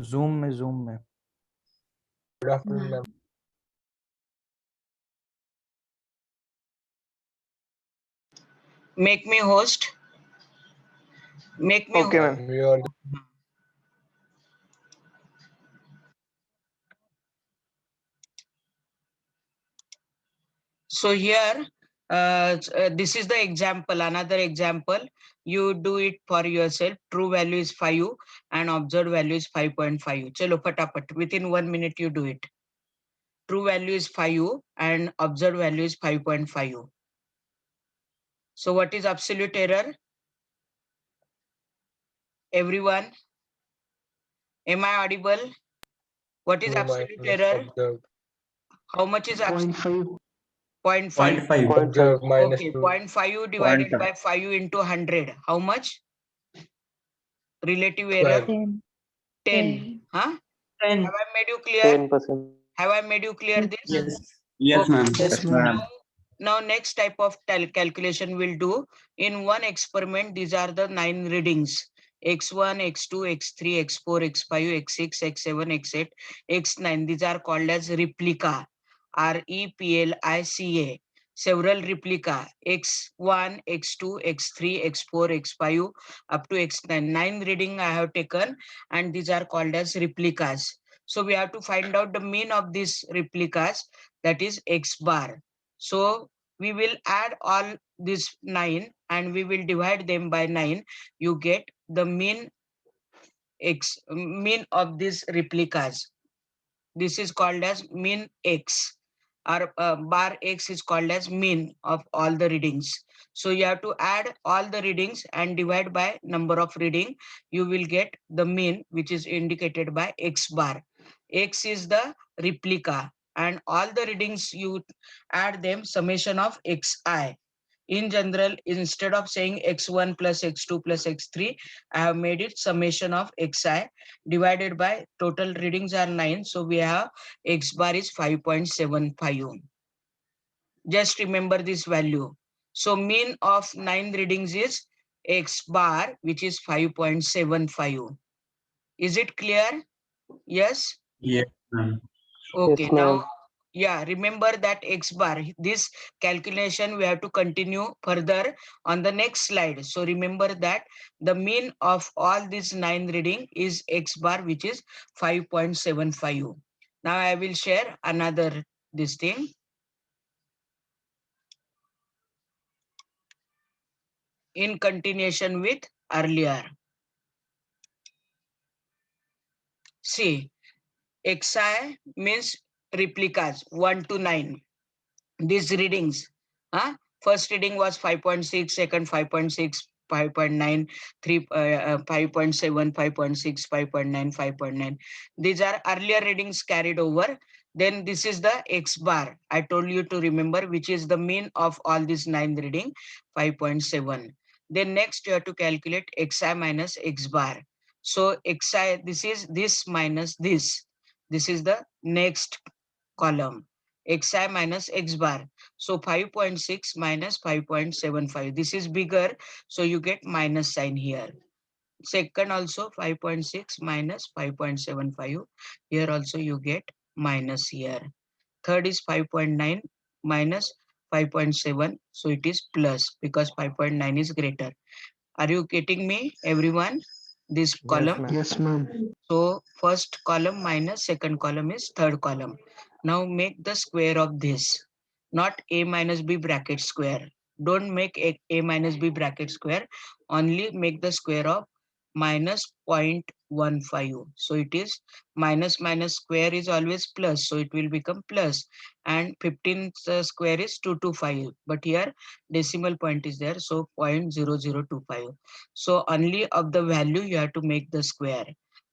Zoom में Good afternoon, ma'am. Make me host. Make me Okay, ma'am. We are So here, this is the example, another example. You do it for yourself. True value is 5 and observed value is 5.5. Chalo fatapat. Within 1 minute you do it. True value is 5 and observed value is 5.5. So what is absolute error? Everyone? Am I audible? What is 2 absolute minus error? observed. How much is absolute? 0.5. 0.5. 0.5. Observed minus Okay, 2. 0.5 divided 0.5. by 5 into 100. How much? Relative 12. error? 10. 10. Huh? 10. Have I made you clear? 10%. Have I made you clear this? Yes. Yes, Okay. ma'am. Yes, ma'am. Now next type of calculation we'll do. In one experiment, these are the 9 readings. X1, X2, X3, X4, X5, X6, X7, X8, X9. These are called as replica. REPLICA. Several replica. X1, X2, X3, X4, X5 up to X9. 9 reading I have taken and these are called as replicas. So we have to find out the mean of these replicas, that is X bar. So we will add all these 9 and we will divide them by 9. You get the mean of these replicas. This is called as mean X, or bar X is called as mean of all the readings. So you have to add all the readings and divide by number of reading. You will get the mean, which is indicated by X bar. X is the replica and all the readings you add them summation of Xi. In general, instead of saying X1 plus X2 plus X3, I have made it summation of Xi divided by total readings are 9. So we have X bar is 5.75. Just remember this value. So mean of 9 readings is X bar, which is 5.75. Is it clear? Yes? Yes, ma'am. Okay, Yes, now, ma'am. yeah, remember that X bar. This calculation we have to continue further on the next slide. So remember that the mean of all these 9 reading is X bar, which is 5.75. Now I will share another this thing. In continuation with earlier. See, Xi means replicas 1 to 9. These readings, first reading was 5.6, second 5.6, 5.9, 5.7, 5.6, 5.9, 5.9. These are earlier readings carried over. Then this is the X bar. I told you to remember, which is the mean of all these 9 reading, 5.7. Then next you have to calculate Xi minus X bar. So Xi, this is this minus this. This is the next column. Xi minus X bar. So 5.6 minus 5.75. This is bigger, so you get minus sign here. Second also 5.6 minus 5.75. Here also you get minus here. Third is 5.9 minus 5.7. So it is plus because 5.9 is greater. Are you getting me, everyone? This column? Yes, ma'am. So first column minus second column is third column. Now make the square of this, not a minus b bracket square. Don't make a minus b bracket square, only make the square of minus 0.15. So it is minus minus square is always plus, so it will become plus, and 15 square is 225, but here decimal point is there, so 0.0025. So only of the value you have to make the square.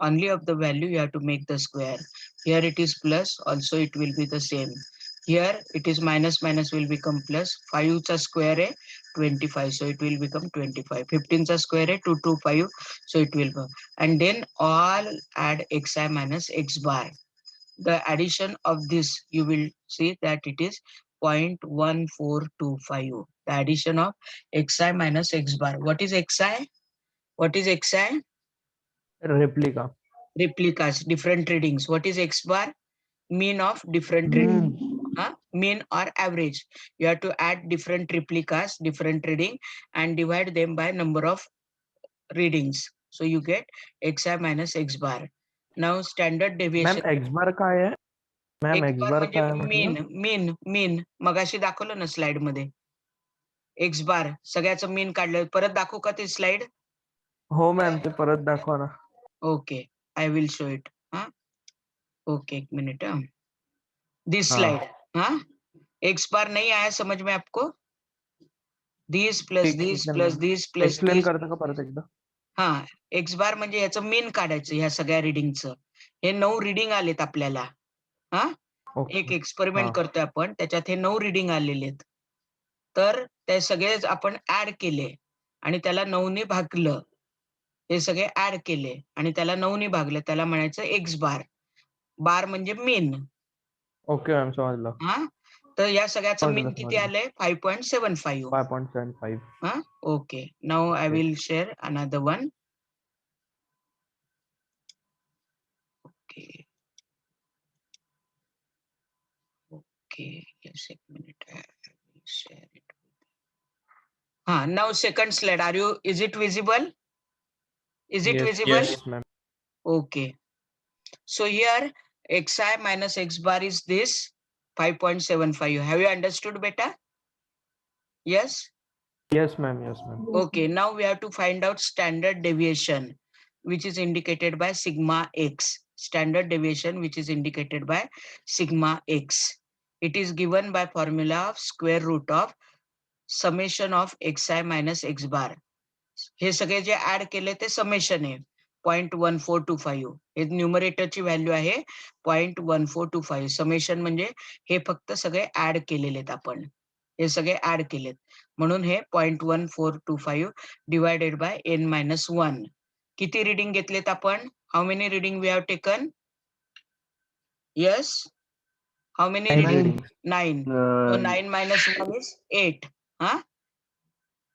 Only of the value you have to make the square. Here it is plus, also it will be the same. Here it is minus, minus will become plus. 5 square 25, so it will become 25. 15 square 225, so it will be. And then all add Xi minus X bar. The addition of this, you will see that it is 0.1425. The addition of Xi minus X bar. What is Xi? What is Xi? Replica. replicas, different readings. What is X bar? Mean of different reading. Mean or average. You have to add different replicas, different reading, and divide them by number of readings. So you get xi minus x bar. Now standard deviation. Ma'am x bar काय आहे? Ma'am X x bar bar म्हणजे काय म्हटलं? Mean मगाशी दाखवलं ना slide मध्ये. X बार सगळ्याचं मीन काढलं. परत दाखवू का ते स्लाइड? हो मॅम, ते परत दाखवा ना. Okay, I will show it. Okay, एक मिनट. दिस हाँ। स्लाइड. एक्स बार नहीं आया समझ में आपको? This plus this plus this plus explain this. करता का परत एकदा? हा, एक्स बार म्हणजे याचं मीन काढायचं ह्या सगळ्या रिडिंगचं. हे 9 रिडिंग आलेत आपल्याला. एक एक्सपेरिमेंट करतोय आपण, त्याच्यात हे 9 रिडिंग आलेले आहेत. तर ते सगळे आपण ऍड केले आणि त्याला 9 ने भागलं. हे सगळे ऍड केले आणि त्याला 9 ने भागलं, त्याला म्हणायचं एक्स बार. बार म्हणजे मीन. ओके मॅम, समजलं. तर या सगळ्याचं मीन समजलं, किती समजलं. आलंय? 5.75. 5.75. Okay, now I Okay. will share another one. Okay. Okay, yes, a minute. I will share it. Now second slide. Is it visible? Is it visible? Yes ma'am. Okay. So here xi minus x bar is this 5.75. Have you understood better? Yes? Yes ma'am, yes ma'am. Okay, now we have to find out standard deviation, which is indicated by sigma x. Standard deviation, which is indicated by sigma x. It is given by formula of square root of summation of xi minus x bar. हे सगळे जे add केले ते summation आहे 0.1425. हे न्यूमरेटरची value आहे 0.1425. Summation म्हणजे हे फक्त सगळे add केलेले आहेत आपण. हे सगळे ऍड केलेत म्हणून हे 0.1425 डिवायडेड बाय n-1. किती रिडिंग घेतलेत आपण? How many reading we have taken? Yes? How many 9 readings? readings. 9. So 9 minus 1 is 8.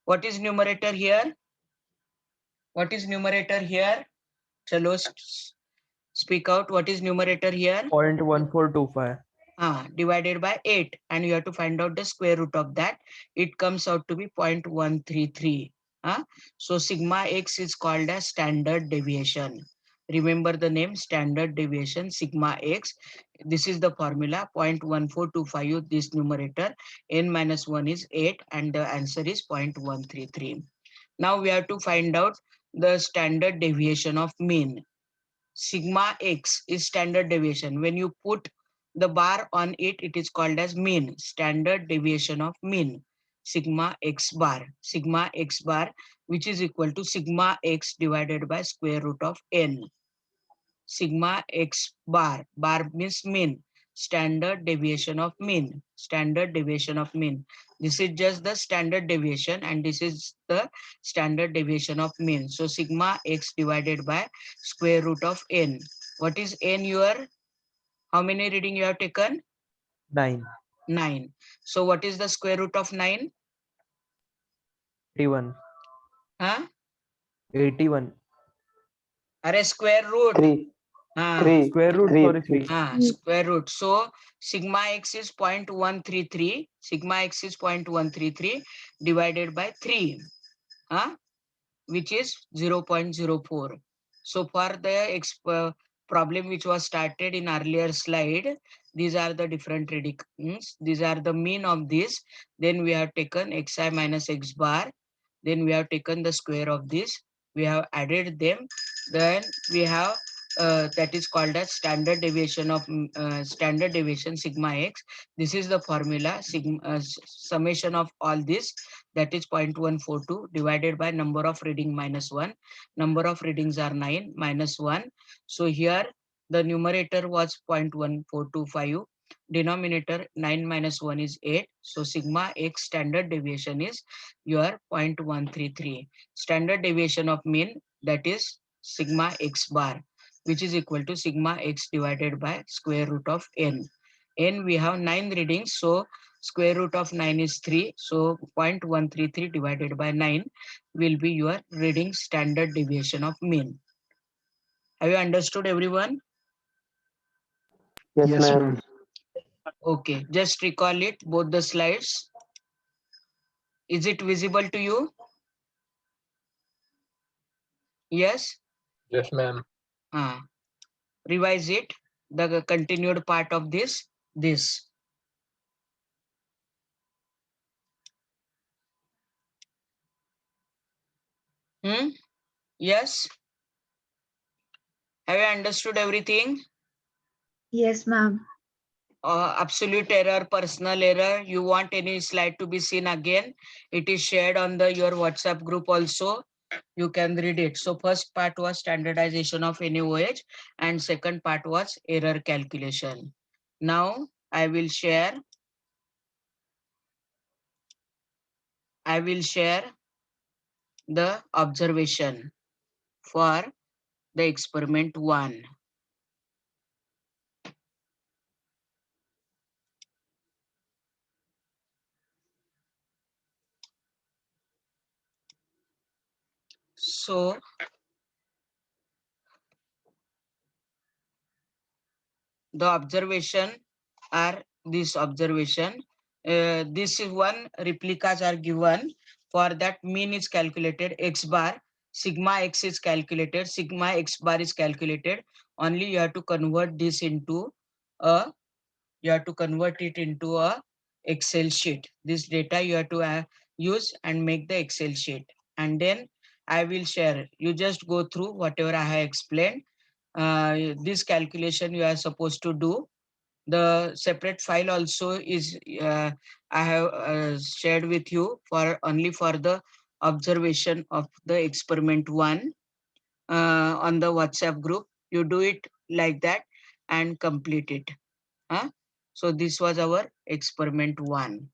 What is numerator here? What is numerator here? Chalo, speak out. What is numerator here? 0.1425. Divided by 8. And you have to find out the square root of that. It comes out to be 0.133. So sigma x is called as standard deviation. Remember the name standard deviation, sigma x. This is the formula 0.1425, this numerator. n-1 is 8 and the answer is 0.133. Now we have to find out the standard deviation of mean. Sigma x is standard deviation. When you put the bar on it, it is called as mean, standard deviation of mean. Sigma x bar, which is equal to sigma x divided by square root of n. Sigma x bar means mean, standard deviation of mean, This is just the standard deviation and this is the standard deviation of mean. So sigma x divided by square root of n. What is n your? How many reading you have taken? 9. 9. So what is the square root of 9? 81. 81. Square root. 3. Square root, sorry, 3. Square root. So sigma x is 0.133. Sigma x is 0.133 divided by 3. Which is 0.04. So for the problem which was started in earlier slide, these are the different readings. These are the mean of this. Then we have taken xi minus x bar. Then we have taken the square of this. We have added them. Then we have that is called as standard deviation of sigma x. This is the formula summation of all this, that is 0.142 divided by number of reading minus 1. Number of readings are 9 minus 1. So here the numerator was 0.1425. Denominator 9 minus 1 is 8. So sigma x standard deviation is your 0.133. Standard deviation of mean, that is sigma x bar, which is equal to sigma x divided by square root of n. N we have 9 readings, so square root of 9 is 3. So 0.133 divided by 9 will be your reading standard deviation of mean. Have you understood, everyone? Yes, ma'am. Okay, just recall it, both the slides. Is it visible to you? Yes? Yes, ma'am. Revise it, the continued part of this. Yes? Have you understood everything? Yes, ma'am. Absolute error, personal error, you want any slide to be seen again, it is shared on your WhatsApp group also. You can read it. So first part was standardization of NaOH and second part was error calculation. Now I will share the observation for the experiment 1. So the observation are this observation. This is one replicas are given. For that, mean is calculated, x bar, sigma x is calculated, sigma x bar is calculated. Only you have to convert this into a, Excel sheet. This data you have to use and make the Excel sheet. And then I will share. You just go through whatever I have explained. This calculation you are supposed to do. The separate file also is I have shared with you for only for the observation of the experiment 1 on the WhatsApp group. You do it like that and complete it. So this was our experiment 1.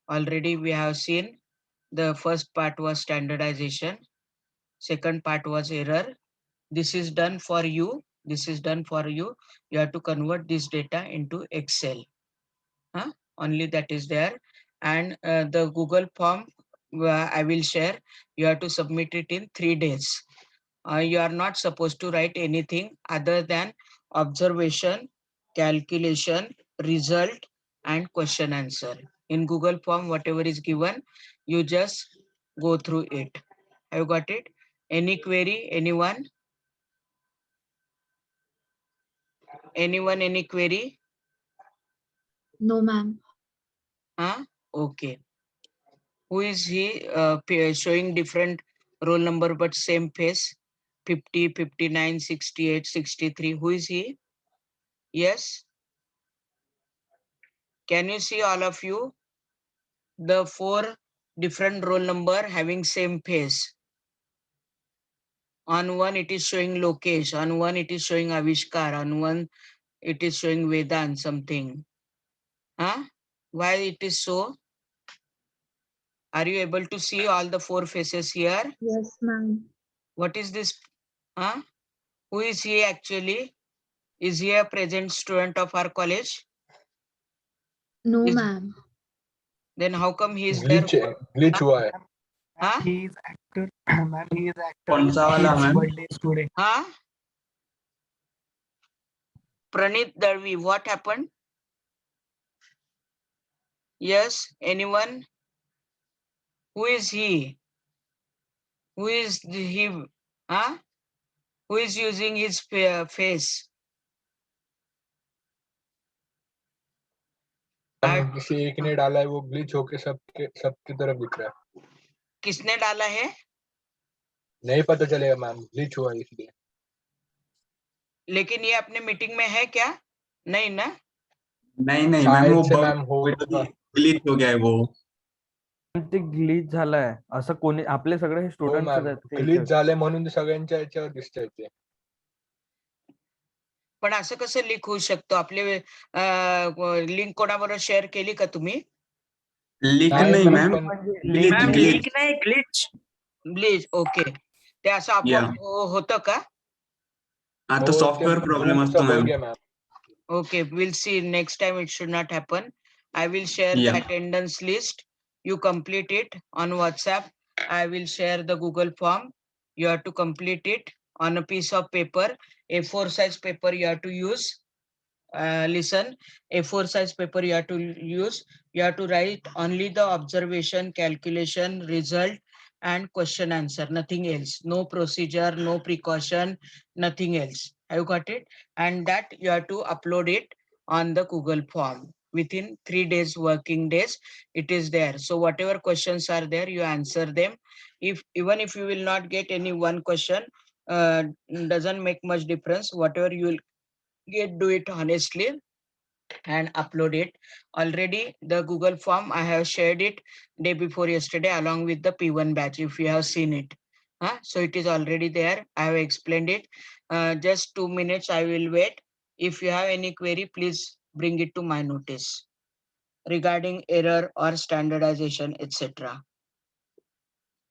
Already we have seen the first part was standardization, second part was error. This is done for you. You have to convert this data into Excel. Only that is there. And the Google form I will share. You have to submit it in 3 days. You are not supposed to write anything other than observation, calculation, result, and question answer. In Google form, whatever is given, you just go through it. Have you got it? Any query? Anyone? Any query? No, ma'am. Okay. Who is he showing different roll number but same face? 50, 59, 68, 63. Who is he? Yes. Can you see all of you? The 4 different roll number having same face. On one it is showing Lokesh, on one it is showing Avishkar, on one it is showing Vedant something. Why it is so? Are you able to see all the 4 faces here? Yes, ma'am. What is this? Who is he actually? Is he a present student of our college? No, ma'am. Then how come he is there? Glitch हुआ है. He is actor. Ma'am, he is actor. कौन सा वाला His ma'am? birthday is today. Pranit Darvi, what happened? Yes, anyone? Who is he? Who is he? Who is using his face? किसी एक ने डाला है, वो ग्लिच होके सबकी तरफ दिख रहा है. किसने डाला है? नहीं पता चलेगा मैम, ग्लिच हुआ है इसलिए. लेकिन ये अपने मीटिंग में है क्या? नहीं ना? नहीं मैम, वो मैम हो ग्लिच हो गया है वो. ते ग्लिच झालाय असं कोणी आपले सगळे हो स्टुडंट्स मॅम, ग्लिच झाले म्हणून सगळ्यांच्या याच्यावर दिसतंय ते. पण असं कसं लीक होऊ शकतो? आपले लिंक कोणाबरोबर शेअर केली का तुम्ही? लीक नाही मॅम, लीक नाही, ग्लिच. ओके. ते असं आपोआप होतं का? आता सॉफ्टवेअर प्रॉब्लेम असतो ma'am. Okay, we'll see. Next time it should not happen. I will share the attendance list. You complete it on WhatsApp. I will share the Google form. You have to complete it on a piece of paper, A4 size paper you have to use. Listen, A4 size paper you have to use. You have to write only the observation, calculation, result, and question answer, nothing else. No procedure, no precaution, nothing else. Have you got it? And that you have to upload it on the Google form. Within 3 days, working days, it is there. So whatever questions are there, you answer them. Even if you will not get any one question, doesn't make much difference. Whatever you will get, do it honestly and upload it. Already the Google form, I have shared it day before yesterday along with the P1 batch, if you have seen it. So it is already there. I have explained it. Just 2 minutes, I will wait. If you have any query, please bring it to my notice regarding error or standardization, etc.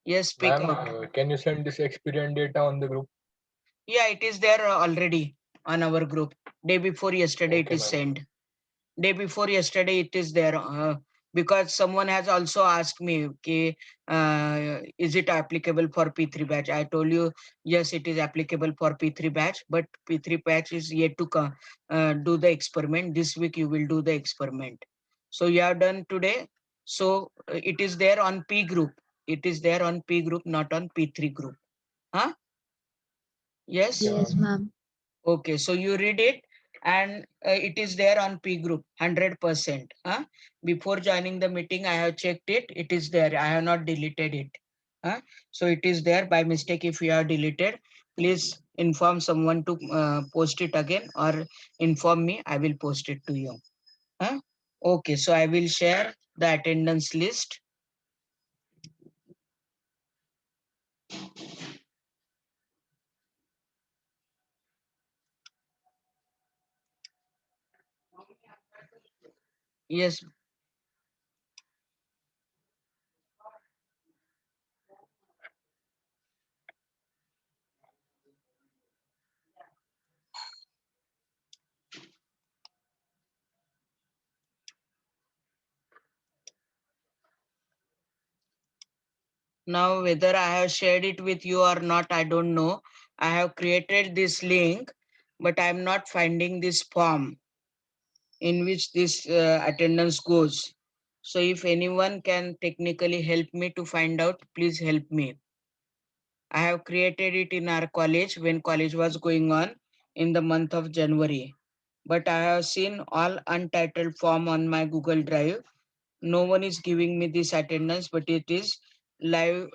Yes, speak Ma'am, out. can you send this experience data on the group? Yeah, it is there already on our group. Day before yesterday, it Okay, is ma'am. sent. Day before yesterday, it is there. Because someone has also asked me, okay, is it applicable for P3 batch? I told you, yes, it is applicable for P3 batch, but P3 batch is yet to do the experiment. This week you will do the experiment. So you have done today. So it is there on P group. It is there on P group, not on P3 group. Huh? Yes? Yes, ma'am. Okay, so you read it and it is there on P group 100%. Before joining the meeting, I have checked it. It is there. I have not deleted it. So it is there. By mistake, if you have deleted, please inform someone to post it again or inform me. I will post it to you. Okay, so I will share the attendance list. Yes. Now, whether I have shared it with you or not, I don't know. I have created this link, but I'm not finding this form in which this attendance goes. So if anyone can technically help me to find out, please help me. I have created it in our college when college was going on in the month of January. But I have seen all untitled form on my Google Drive. No one is giving me this attendance, but it is live.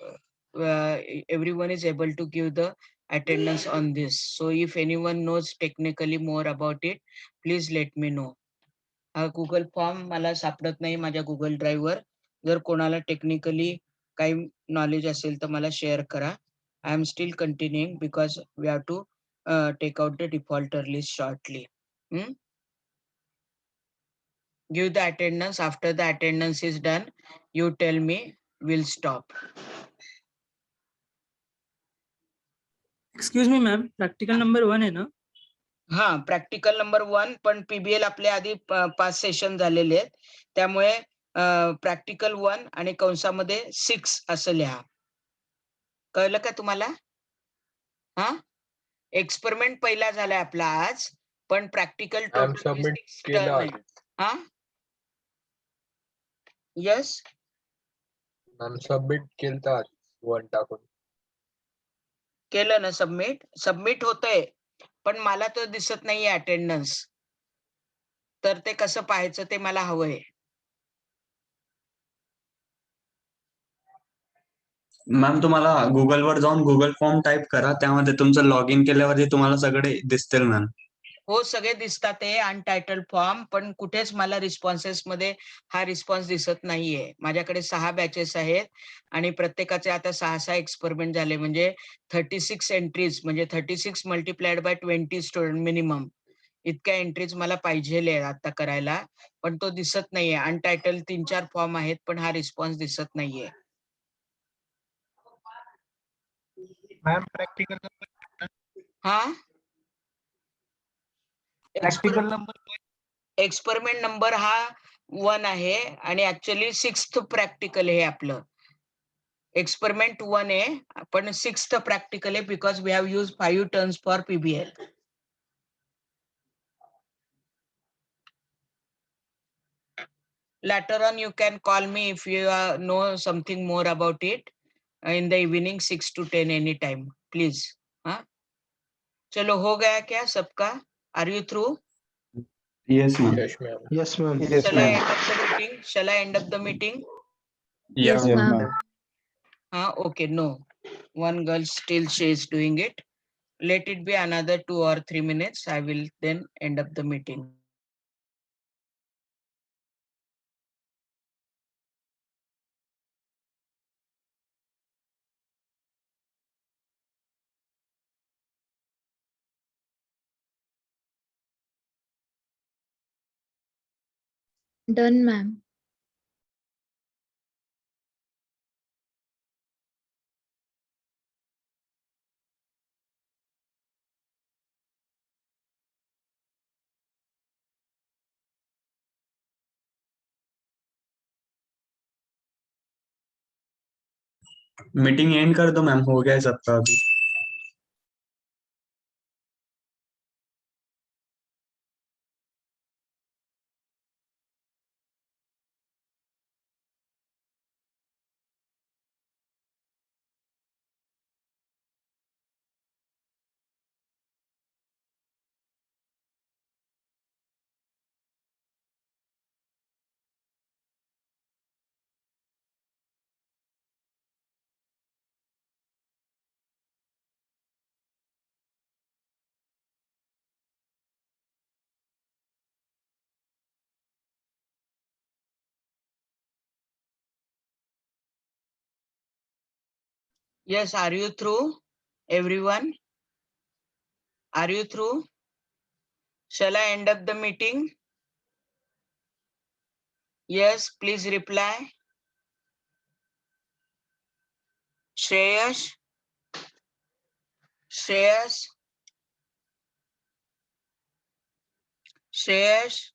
Everyone is able to give the attendance on this. So if anyone knows technically more about it, please let me know. हा Google form मला सापडत नाही माझ्या Google ड्राईव्हवर. जर कोणाला technically काही knowledge असेल तर मला शेअर करा. I am still continuing because we have to take out the defaulter list shortly. Give the attendance. After the attendance is done, you tell me, we'll stop. Excuse me ma'am, practical number 1 आहे ना? हा, practical number 1 पण PBL आपल्या आधी 5 session झालेले आहेत, त्यामुळे practical 1 आणि कंसामध्ये 6 असं लिहा. कळलं का तुम्हाला? एक्सपेरिमेंट पहिला झालाय आपला आज, पण प्रॅक्टिकल मॅम सबमिट केलं आहे. यस, मॅम सबमिट केलं 1 टाकून. केलं ना सबमिट? सबमिट होतंय, पण मला तर दिसत नाहीये अटेंडन्स. तर ते कसं पाहायचं ते मला हवंय. मॅम तुम्हाला गुगलवर जाऊन गुगल फॉर्म टाईप करा, त्यामध्ये तुमचं लॉग इन केल्यावरती तुम्हाला सगळे दिसतील मॅम. हो, सगळे दिसतात ते अनटायटल फॉर्म, पण कुठेच मला रिस्पॉन्सेस मध्ये हा रिस्पॉन्स दिसत नाहीये. माझ्याकडे 6 बॅचेस आहेत आणि प्रत्येकाचे आता 6 एक्सपेरिमेंट झाले, म्हणजे 36 एंट्रीज, म्हणजे 36 मल्टिप्लाइड बाय 20 स्टुडंट मिनिमम. इतक्या एंट्रीज मला पाहिजे आता करायला, पण तो दिसत नाहीये. अनटायटल 3-4 फॉर्म आहेत, पण हा रिस्पॉन्स दिसत नाहीये. Ma'am practical number experiment number हा 1 आहे आणि ऍक्च्युअली 6th प्रॅक्टिकल हे आपलं. एक्सपेरिमेंट 1 आहे पण 6th प्रॅक्टिकल आहे because we have use 5 turns for PBL. Later on you can call me if you know something more about it in the evening 6 to 10 anytime please. हाँ चलो हो गया क्या सबका? Are you through? Yes, ma'am. Yes, ma'am. Yes, ma'am. Yes, Shall I ma'am. end up the meeting? Shall I end up the meeting? Yes, Yeah, ma'am. Okay, no. One girl still she is doing it. Let it be another 2 or 3 minutes. I will then end up the meeting. Done, ma'am. Meeting and कर दो ma'am, हो गया है सबका अभी. Yes, are you through? Everyone? Are you through? Shall I end up the meeting? Yes, please reply. Shreyas? Shreyas? Shreyas?